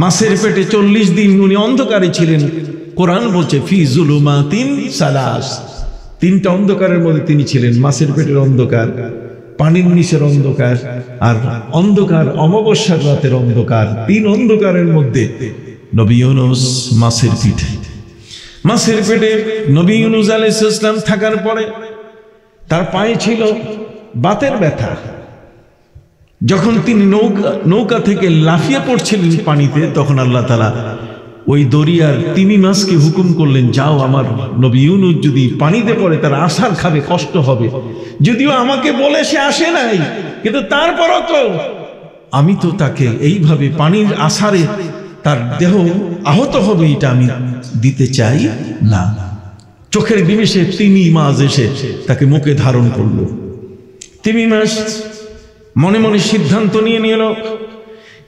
মাছের পেটে 40 দিন উনি অন্ধকারে ছিলেন। কোরআন বলছে ফি যুলুমাতিন সালাস, 3টা অন্ধকারের মধ্যে তিনি ছিলেন। মাছের পেটের অন্ধকার, পানির নিচের অন্ধকার, আর অন্ধকার অমাবস্যার রাতের অন্ধকার। 3 অন্ধকারের মধ্যে নবী ইউনূস মাছের পিঠে, মাছের পেটে নবী ইউনূস আলাইহিস সালাম থাকার পরে তার পায়ে ছিল বাতের ব্যথা। যখন তিনি নৌকা থেকে লাফিয়ে পড়ছিলেন পানিতে, তখন আল্লাহ তাআলা ওই দরিয়ার তিমি মাছকে হুকুম করলেন, যাও, আমার নবী ইউনূস যদি পানিতে পড়ে তার আছাড় খাবে, কষ্ট হবে। যদিও আমাকে বলে সে আসে নাই, কিন্তু তারপরও তো আমি তো তাকে এইভাবে পানির আছাড়ে তার দেহ আহত হবে, এটা আমি দিতে চাই না। চোখের নিমেষে তিমি মাছ এসে তাকে মুখে ধারণ করলো। তিমি মাছ মনে মনে সিদ্ধান্ত নিয়ে নিল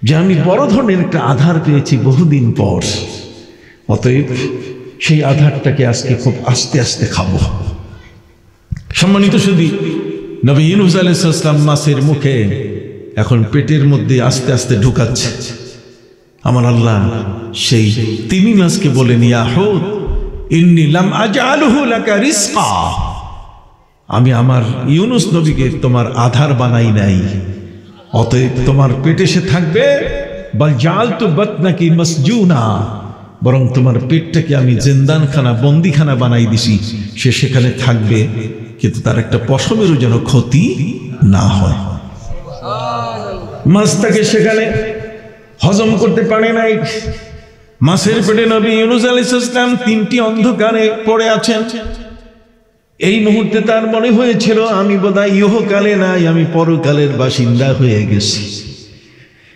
যে আমি বড় ধরনের একটা আধার পেয়েছি বহুদিন পর, অতএব সেই আধারটাকে আজকে খুব আস্তে আস্তে খাবো। সম্মানিত সুধী, নবী ইউনূস আলাইহিস সালাম মাছের মুখে এখন পেটের মধ্যে আস্তে আস্তে ঢুকাচ্ছে। আমার আল্লাহ সেই তিমি মাছকে বলেন, ইয়া হুত ইন্নী লাম আজআলহু লাকা রিজকা, আমি আমার ইউনূস নবীকে তোমার আধার বানাই নাই, অতএব তোমার পেটে সে থাকবে। বাল জাআলতু বাতনাকি মাসজুনা, বরং তোমার পেটটাকে আমি জিন্দানখানা, বন্দিখানা বানাই দিছি। সে সেখানে থাকবে, কিন্তু তার একটা পশমেরও যেন ক্ষতি না হয়। মাছটাকে সেখানে হজম করতে পারে নাই। মাছের পেটে নবী ইউনূস আলাইহিস সালাম 3টি অন্ধকারে পড়ে আছেন। এই মুহূর্তে তার মনে হয়েছিল আমি বোধহয় ইহকালে নাই, আমি পরকালের বাসিন্দা হয়ে গেছি।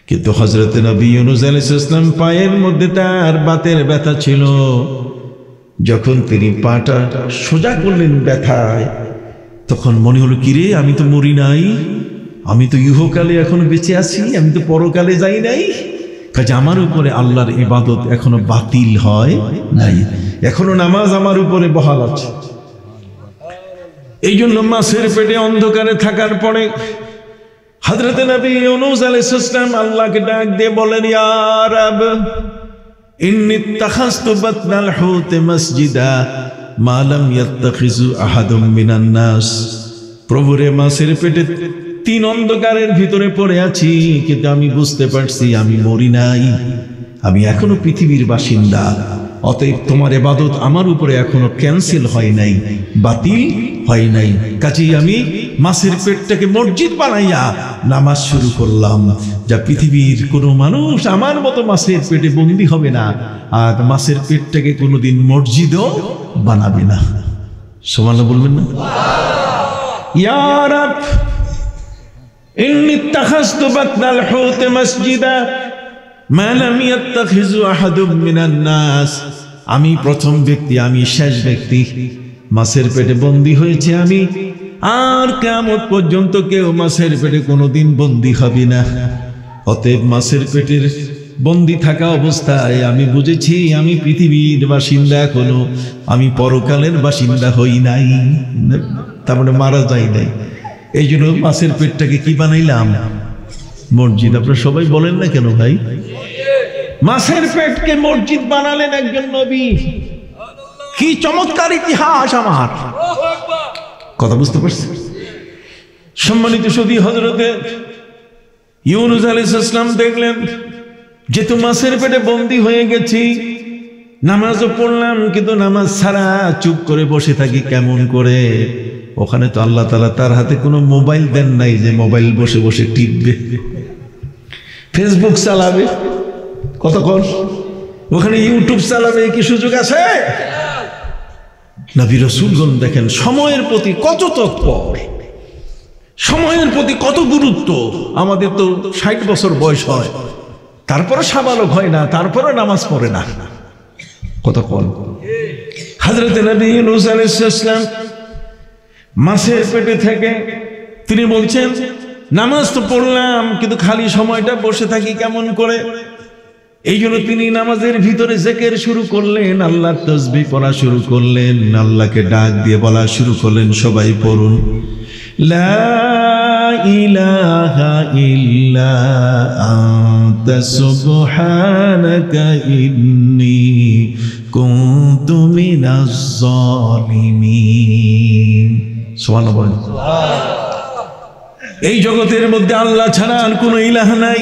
কিন্তু হযরত নবী ইউনূস আলাইহিস সালাম পায়ের মধ্যে তার বাতের ব্যথা ছিল। যখন তিনি পাটা সোজা করলেন ব্যথায়, তখন মনে হলো, কিরে, আমি তো মরি নাই, আমি তো ইহকালে এখনো বেঁচে আছি, আমি তো পরকালে যাই নাই। কাজে আমার উপরে আল্লাহর ইবাদত এখনো বাতিল হয় নাই, এখনো নামাজ আমার উপরে বহাল আছে। এই জন্য মাছের পেটে অন্ধকারে থাকার পরে হযরত নবী ইউনূস আলাইহিস সালাম আল্লাহকে ডাক দিয়ে বলেন, ইয়া রাব ইন্নী ইত্তাখাযতু বাতনাল হুত মাসজিদা মা লাম ইয়াত্তাখিযু আহাদুম মিনান নাস। প্রভু রে, মাছের পেটে 3 অন্ধকারের ভিতরে পড়ে আছি, কিন্তু আমি বুঝতে পারছি আমি মরি নাই, আমি এখনো পৃথিবীর বাসিন্দা। অতএব তোমার ইবাদত আমার উপরে এখনো ক্যান্সেল হয় নাই, বাতিল হয় নাই। কাজেই আমি মাছের পেটটাকে মসজিদ বানাইয়া নামাজ শুরু করলাম, যা পৃথিবীর কোনো মানুষ আমার মতো মাছের পেটে বন্দী হবে না, আর মাছের পেটটাকে কোনোদিন মসজিদও বানাবে না। সুবহানাল্লাহ বলবেন না? ইয়া রাব ইন্নী ইত্তাখাযতু বাতনাল হুত মাসজিদা মা লাম ইয়াত্তাখিযু আহাদুম মিনান নাস। আমি প্রথম ব্যক্তি, আমি শেষ ব্যক্তি, মাছের পেটে বন্দী হয়েছে আমি, আর কিয়ামত পর্যন্ত কেউ মাছের পেটে কোনোদিন বন্দী হবে না। অতএব মাছের পেটের বন্দী থাকা অবস্থায় আমি বুঝেছি আমি পৃথিবীর বাসিন্দা, এখনো আমি পরকালের বাসিন্দা হই নাই, তার মানে মারা যাই নাই। এই জন্য মাছের পেটটাকে কি বানাইলাম? মসজিদ। আপনারা সবাই বলেন না কেন ভাই? মাছের পেটকে মসজিদ বানালেন একজন নবী। কি চমৎকার ইতিহাস! আমার কথা বুঝতে পারছেন? সম্মানিত সুধী, হযরতে ইউনূস আলাইহিস সালাম দেখলেন যেহেতু মাছের পেটে বন্দী হয়ে গেছি, নামাজও পড়লাম, কিন্তু নামাজ ছাড়া চুপ করে বসে থাকি কেমন করে? ওখানে তো আল্লাহ তাআলা তার হাতে কোনো মোবাইল দেন নাই যে মোবাইল বসে বসে টিপবে, ফেসবুক চালাবে, কতক্ষণ ওখানে ইউটিউব চালাবে, কি সুযোগ আছে? নবী রাসূলগণ দেখেন সময়ের প্রতি কত তৎপর, সময়ের প্রতি কত গুরুত্ব। আমাদের তো 60 বছর বয়স হয়, তারপরে সাবালক হয় না, তারপরে নামাজ পড়ে না, কতক্ষণ? হযরত নবী ইউনূস আলাইহিস সালাম মাছের পেটে থেকে তিনি বলছেন, নামাজ তো পড়লাম, কিন্তু খালি সময়টা বসে থাকি কেমন করে? এই জন্য তিনি নামাজের ভিতরে জিকির শুরু করলেন, আল্লাহর তাসবিহ পড়া শুরু করলেন, আল্লাহকে ডাক দিয়ে বলা শুরু করলেন, সবাই পড়ুন লা ইলাহা ইল্লা আনতা সুবহানাকা ইন্নী কুনতু মিনাজ জালিমিন। সুবহানাল্লাহ। এই জগতের মধ্যে আল্লাহ ছাড়া আর কোনো ইলাহ নাই।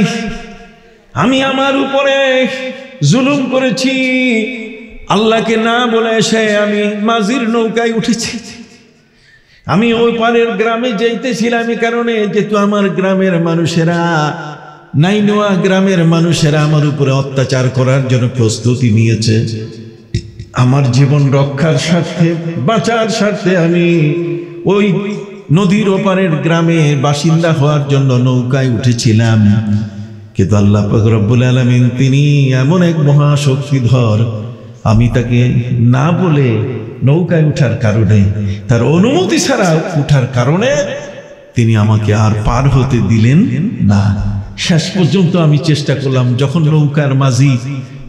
আমি আমার উপরে জুলুম করেছি, আল্লাহকে না বলে এসে আমি মাঝির নৌকায় উঠেছি। আমি ওই পারের গ্রামে যাইতেছিলাম এই কারণে, যেহেতু আমার গ্রামের মানুষেরা, নাইনোয়া গ্রামের মানুষেরা আমার উপরে অত্যাচার করার জন্য প্রস্তুতি নিয়েছে। আমার জীবন রক্ষার স্বার্থে, বাঁচার স্বার্থে আমি ওই নদীর ওপারের গ্রামে বাসিন্দা হওয়ার জন্য নৌকায় উঠেছিলাম। কিন্তু আল্লাহ পাক রব্বুল আলামিন তিনি এমন এক মহাশক্তিধর, আমি তাকে না বলে নৌকায় উঠার কারণে, তার অনুমতি ছাড়া উঠার কারণে তিনি আমাকে আর পার হতে দিলেন না। শেষ পর্যন্ত আমি চেষ্টা করলাম, যখন নৌকার মাঝি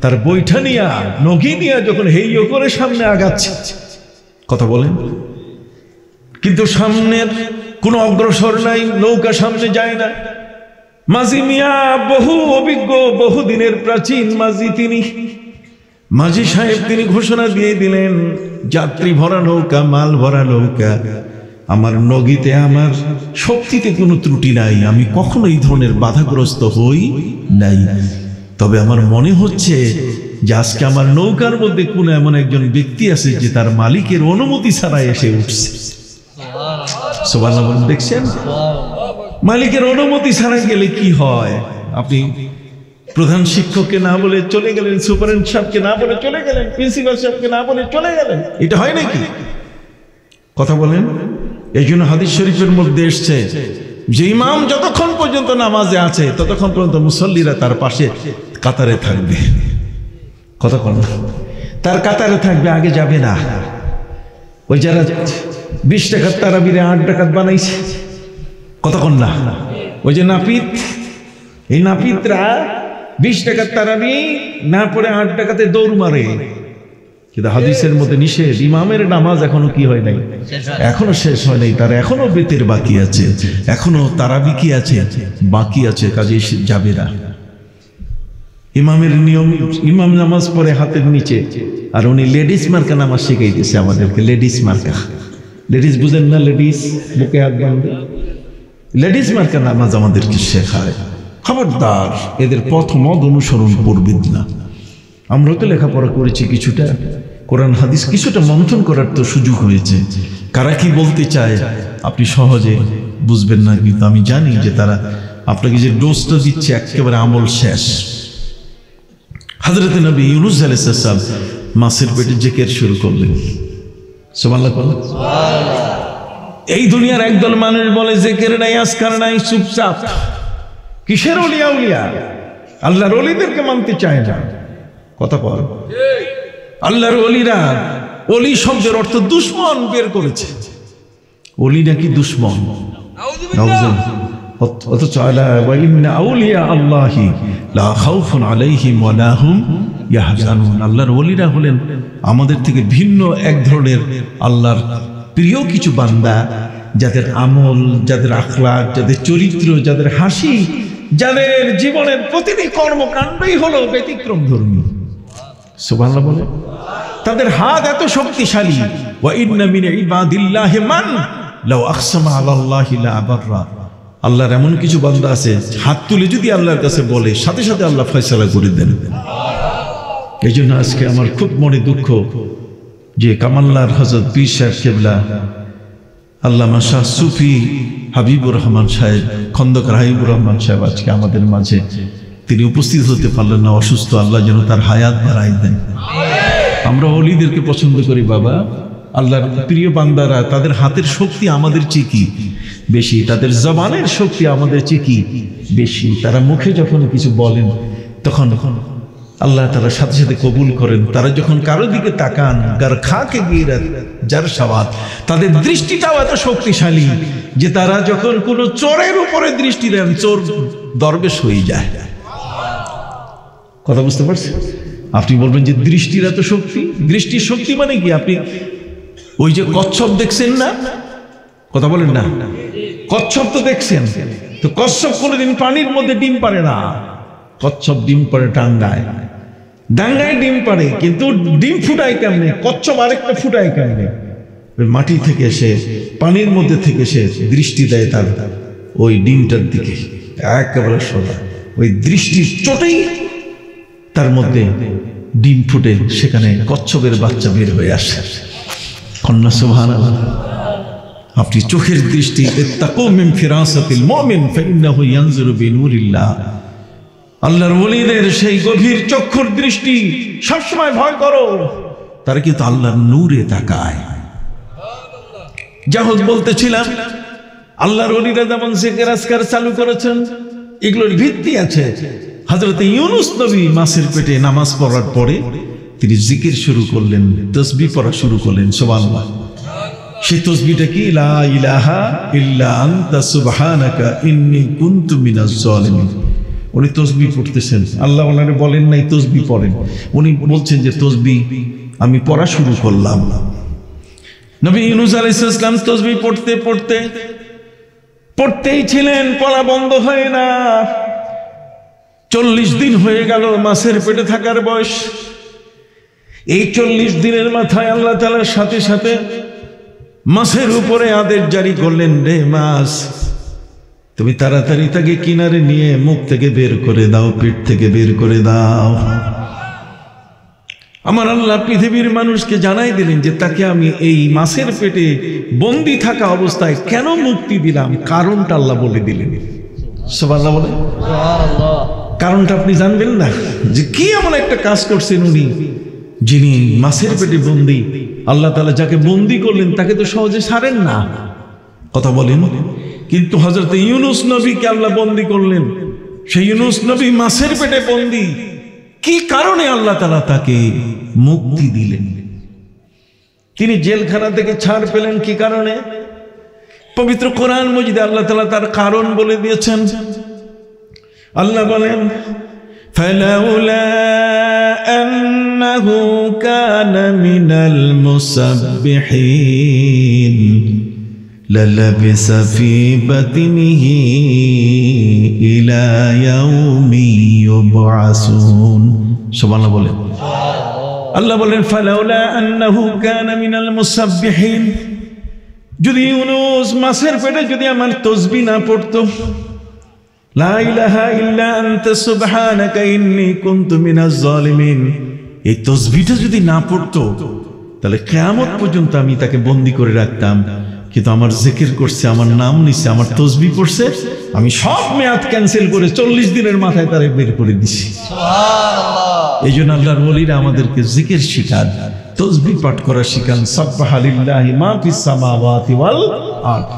তার বৈঠা নিয়া, নগি নিয়া যখন হেইও করে সামনে আগাচ্ছে, কথা বলেন, কিন্তু সামনের কোনো অগ্রসর নাই, নৌকা সামনে যায় না। মাঝি মিয়া বহু অভিজ্ঞ, বহুদিনের প্রাচীন মাঝি তিনি, মাঝি সাহেব তিনি ঘোষণা দিয়ে দিলেন, যাত্রী ভরা নৌকা, মাল ভরা নৌকা, আমার নগিতে, আমার শক্তিতে কোনো ত্রুটি নাই, আমি কখনো এই ধরনের বাধাগ্রস্ত হই নাই। তবে আমার মনে হচ্ছে যে আজকে আমার নৌকার মধ্যে কোনো এমন একজন ব্যক্তি আছে যে তার মালিকের অনুমতি ছাড়া এসে উঠছে। সুবহানাল্লাহ। দেখছেন, মালিকের অনুমতি ছাড়া গেলে কি হয়? আপনি প্রধান শিক্ষককে না বলে চলে গেলেন, সুপারিনটেন্ডেন্ট সাহেবকে না বলে চলে গেলেন, প্রিন্সিপাল সাহেবকে না বলে চলে গেলেন, এটা হয় নাকি? কথা বলেন। এই জন্য হাদিস শরীফের মধ্যে এসছে যে ইমাম যতক্ষণ পর্যন্ত নামাজে আছে ততক্ষণ পর্যন্ত মুসল্লিরা তার পাশে কাতারে থাকবে। কথা বলেন, তার কাতারে থাকবে, আগে যাবে না। ওই যারা 20 টাকার তারাবিরে 8 ডাকাত বানাইছে, কতক্ষণ না, ওই যে নাপিত, এই নাপিতরা 20 টাকার তারাবি না পড়ে 8 টাকাতে দৌড় মারে। কিন্তু হাদিসের মধ্যে নিষেধ, ইমামের নামাজ এখনো কি হয় নাই, এখনো শেষ হয় নাই, তার এখনো বেতের বাকি আছে, এখনো তারাবি কি আছে, বাকি আছে, কাজে যাবে না। ইমামের নিয়ম, ইমাম নামাজ পড়ে হাতের নিচে, আর উনি লেডিস মার্কা নামাজ শিখাইতেছে আমাদেরকে। লেডিস মার্কা, লেডিস বুঝেন না, লেডিস বুকে হাত বাঁধে, লেডিস মার্কা নামাজ আমাদেরকে শেখায়। খবরদার এদের পথ মত অনুসরণ করবেন না। আমরা তো লেখাপড়া করেছি কিছুটা, কোরআন হাদিস কিছুটা মন্থন করার তো সুযোগ হয়েছে। কারা কি বলতে চায় আপনি সহজে বুঝবেন না, কিন্তু আমি জানি যে তারা আপনাকে যে ডোজটা দিচ্ছে একেবারে আমল শেষ। হযরত নবী ইউনূস আলাইহিস সালাম মাছের পেটে জিকির শুরু করলেন। সুবহানাল্লাহ। এই দুনিয়ার একদল মানুষ বলে জিকির নাই, আজকার নাই, চুপচাপ। কিসের ওলিয়া? উলিয়া আল্লাহর ওলিদেরকে মানতে চায় না। কথা বল, আল্লাহর ওলিরা, ওলি শব্দের অর্থ দুশমন বের করেছে। ওলি নাকি দুশমন? অথচ আউলিয়া আল্লাহি লা খাউফুন আলাইহিম ওয়া লা হুম ইয়াহজানুন। আল্লাহর ওলিরা হলেন আমাদের থেকে ভিন্ন এক ধরনের আল্লাহর প্রিয় কিছু বান্দা, যাদের আমল, যাদের আখলাক, যাদের চরিত্র, যাদের হাসি, যাদের জীবনের প্রতিটি কর্মকাণ্ডই হলো ব্যতিক্রম ধর্মী। সুবহানাল্লাহ বলে। তাদের হাত এত শক্তিশালী, ওয়া ইন্না মিন ইবাদিল্লাহি মান লাউ আকসামা আলাল্লাহি লা আবাররা। আল্লাহর এমন কিছু বান্দা আছে, হাত তুলে যদি আল্লাহর কাছে বলে, সাথে সাথে আল্লাহ ফয়সালা করে দেন। এই জন্য আজকে আমার খুব মনে দুঃখ যে কামাল্লার হযরত পীর সাহেব কেবলা আল্লামা শাহ সুফি হাবিবুর রহমান সাহেব, খন্দকার হাবিবুর রহমান সাহেব আজকে আমাদের মাঝে তিনি উপস্থিত হতে পারলেন না, অসুস্থ। আল্লাহ যেন তার হায়াত বাড়াই দেন। আমরা ওলিদেরকে পছন্দ করি বাবা, আল্লাহর প্রিয় বান্দারা, তাদের হাতের শক্তি আমাদের চেয়ে কি বেশি, তাদের জবানের শক্তি আমাদের চেয়ে কি বেশি। তারা মুখে যখন কিছু বলেন তখন আল্লাহ তারা সাথে সাথে কবুল করেন। তারা যখন কারো দিকে তাকান, গার খাকে গিরাত যার সাওয়াত, তাদের দৃষ্টিটাও এত শক্তিশালী যে তারা যখন কোনো চোরের উপরে দৃষ্টি দেন, চোর দরবেশ হয়ে যায়। কথা বুঝতে পারছেন? আপনি বলবেন যে দৃষ্টির এত শক্তি, দৃষ্টির শক্তি মানে কি? আপনি ওই যে কচ্ছপ দেখছেন না, কথা বলেন না, কচ্ছপ তো দেখছেন, তো কচ্ছপ কোনোদিন পানির মধ্যে ডিম পারে না। কচ্ছপ ডিম পারে ডাঙ্গায়, ডাঙ্গায় ডিম পারে, কিন্তু ডিম ফুটায় কেমনে? কচ্ছপ আরেকটা ফুটায় কেমনে? মাটি থেকে সে, পানির মধ্যে থেকে সে দৃষ্টি দেয় তার ওই ডিমটার দিকে, একেবারে সোজা ওই দৃষ্টির চোটেই তার মধ্যে ডিম ফুটে সেখানে কচ্ছপের বাচ্চা বের হয়ে আসে। কন্যা সুবহানাল্লাহ। আপনি চোখের দৃষ্টি, ইত্তাকু মিন ফিরাসাতিল মুমিন ফাইন্নাহু ইয়ানজুরু বিনুরিল্লাহ, আল্লাহর ওলিদের সেই গভীর চক্ষুর দৃষ্টি সবসময় ভয় করো, তারা কিন্তু আল্লাহর নূরে তাকায়। যাহোক বলতেছিলাম, আল্লাহর ওলিরা যেমন জিকির আজকার চালু করেছেন, এগুলোর ভিত্তি আছে। হযরত ইউনূস নবী মাছের পেটে নামাজ পড়ার পরে তিনি জিকির শুরু করলেন, তাসবিহ পড়া শুরু করলেন। সুবহানাল্লাহ। সেই তাসবিহটা কি? লা ইলাহা ইল্লা আনতা সুবহানাকা ইন্নী কুনতু মিনাজ জালিমিন। উনি তাসবিহ পড়তেছেন, আল্লাহ ওনারে বলেন নাই তাসবিহ পড়েন, উনি বলছেন যে তাসবিহ আমি পড়া শুরু করলাম। নবী ইউনূস আলাইহিস সালাম তাসবিহ পড়তে পড়তে পড়তেই ছিলেন, পড়া বন্ধ হয় না। 40 দিন হয়ে গেল মাছের পেটে থাকার বয়স। এই 40 দিনের মাথায় আল্লাহ তাআলার সাথে সাথে মাছের উপরে আদেশ জারি করলেন, রে মাছ, তুমি তাড়াতাড়ি তাকে কিনারে নিয়ে মুখ থেকে বের করে দাও, পেট থেকে বের করে দাও। আমার আল্লাহ পৃথিবীর মানুষকে জানাই দিলেন যে তাকে আমি এই মাছের পেটে বন্দী থাকা অবস্থায় কেন মুক্তি দিলাম, কারণটা আল্লাহ বলে দিলেন। সুবহানাল্লাহ বলে, কারণটা আপনি জানবেন না যে কি এমন একটা কাজ করছেন উনি, যিনি মাছের পেটে বন্দী। আল্লাহ তাআলা যাকে বন্দী করলেন তাকে তো সহজে ছাড়েন না, কথা বলেন। কিন্তু হযরত ইউনূস নবীকে আল্লাহ বন্দী করলেন। সেই ইউনূস নবী মাছের পেটে বন্দী, কি কারণে আল্লাহ তাআলা তাকে মুক্তি দিলেন? তিনি জেলখানা থেকে ছাড় পেলেন কি কারণে? পবিত্র কোরআন মজিদে আল্লাহ তাআলা তার কারণ বলে দিয়েছেন। আল্লাহ বলেন, ফালাউলা আন্নাহু কানা মিনাল মুসাব্বিহিন লালাবিসা ফি বাতিনিহি ইলা ইয়াউমি ইউবআসুন। সুবহানাল্লাহ বলেন। আল্লাহ বলেন, ফালাউলা আন্নাহু কানা মিনাল মুসাব্বিহিন, যদি ইউনূস মাছের পেটে যদি আমার তাসবিহ না পড়তো, লা ইলাহা ইল্লা আনতা সুবহানাকা ইন্নী কুনতু মিনাজ জালিমিন, এই তাসবিহটা যদি না পড়তো তাহলে কিয়ামত পর্যন্ত আমি তাকে বন্দী করে রাখতাম। কিন্তু আমার জিকির করছে, আমার নাম নিছে, আমার তাসবিহ পড়ছে, আমি সব মেয়াদ ক্যান্সেল করে 40 দিনের মাথায় তারে বের করে দিছি। সুবহানাল্লাহ। এই জন্য আল্লাহর ওলিরা আমাদেরকে জিকির শিখান, তাসবিহ পাঠ করা শিখান। সাব্বাহা লিল্লাহি মা ফিস সামাওয়াতি ওয়াল আরদ।